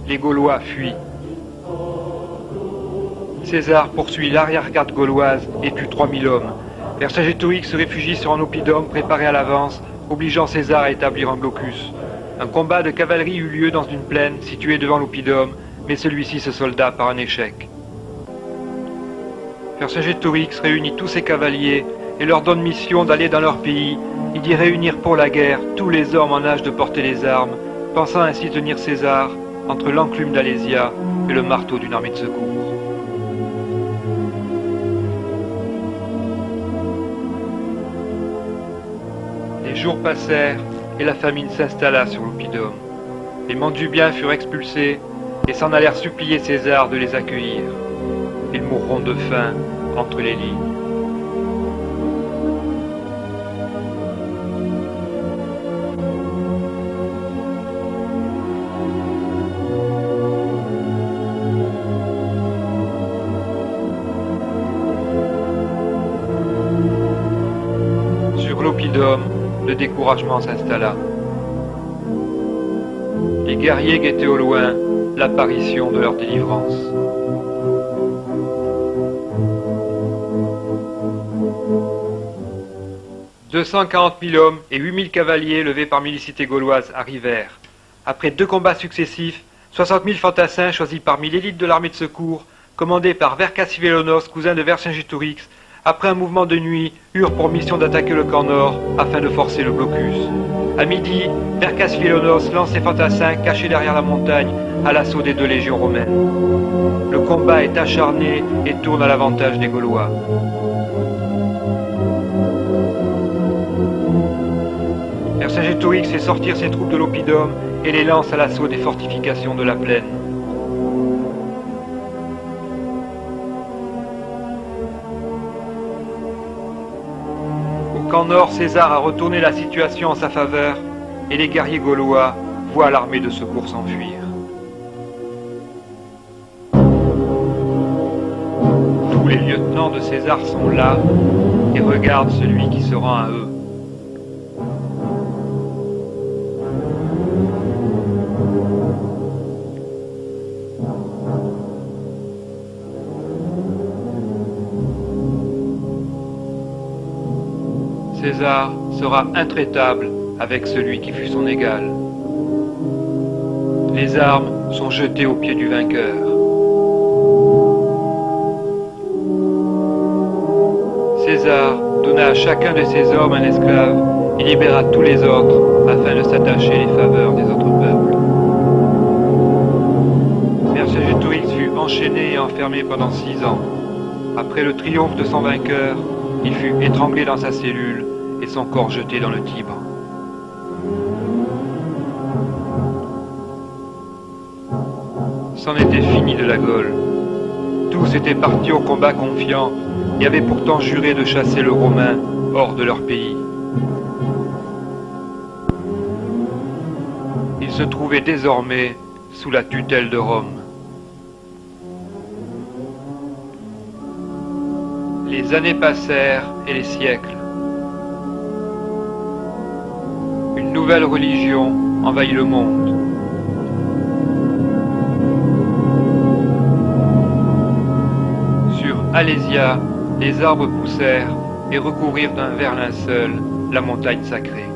les Gaulois fuient. César poursuit l'arrière-garde gauloise et tue 3000 hommes. Vercingétorix se réfugie sur un oppidum préparé à l'avance, obligeant César à établir un blocus. Un combat de cavalerie eut lieu dans une plaine située devant l'oppidum, mais celui-ci se solda par un échec. Vercingétorix réunit tous ses cavaliers et leur donne mission d'aller dans leur pays et d'y réunir pour la guerre tous les hommes en âge de porter les armes, pensant ainsi tenir César entre l'enclume d'Alésia et le marteau d'une armée de secours. Les jours passèrent et la famine s'installa sur l'oppidum. Les Mandubiens furent expulsés et s'en allèrent supplier César de les accueillir. Ils mourront de faim entre les lignes. Sur l'oppidum, le découragement s'installa. Les guerriers guettaient au loin l'apparition de leur délivrance. « 240 000 hommes et 8 000 cavaliers levés parmi les cités gauloises arrivèrent. Après 2 combats successifs, 60 000 fantassins choisis parmi l'élite de l'armée de secours, commandés par Vercassivélonos, cousin de Vercingétorix, après un mouvement de nuit, eurent pour mission d'attaquer le camp nord afin de forcer le blocus. À midi, Vercassivélonos lance ses fantassins cachés derrière la montagne à l'assaut des 2 légions romaines. Le combat est acharné et tourne à l'avantage des Gaulois. Vercingétorix fait sortir ses troupes de l'oppidum et les lance à l'assaut des fortifications de la plaine. Au camp nord, César a retourné la situation en sa faveur et les guerriers gaulois voient l'armée de secours s'enfuir. Tous les lieutenants de César sont là et regardent celui qui se rend à eux. César sera intraitable avec celui qui fut son égal. Les armes sont jetées aux pieds du vainqueur. César donna à chacun de ses hommes un esclave et libéra tous les autres afin de s'attacher les faveurs des autres peuples. Vercingétorix fut enchaîné et enfermé pendant 6 ans. Après le triomphe de son vainqueur, il fut étranglé dans sa cellule et son corps jeté dans le Tibre. C'en était fini de la Gaule. Tous étaient partis au combat confiants et avaient pourtant juré de chasser le Romain hors de leur pays. Ils se trouvaient désormais sous la tutelle de Rome. Les années passèrent et les siècles. Une nouvelle religion envahit le monde. Sur Alésia, les arbres poussèrent et recouvrirent d'un vert linceul la montagne sacrée.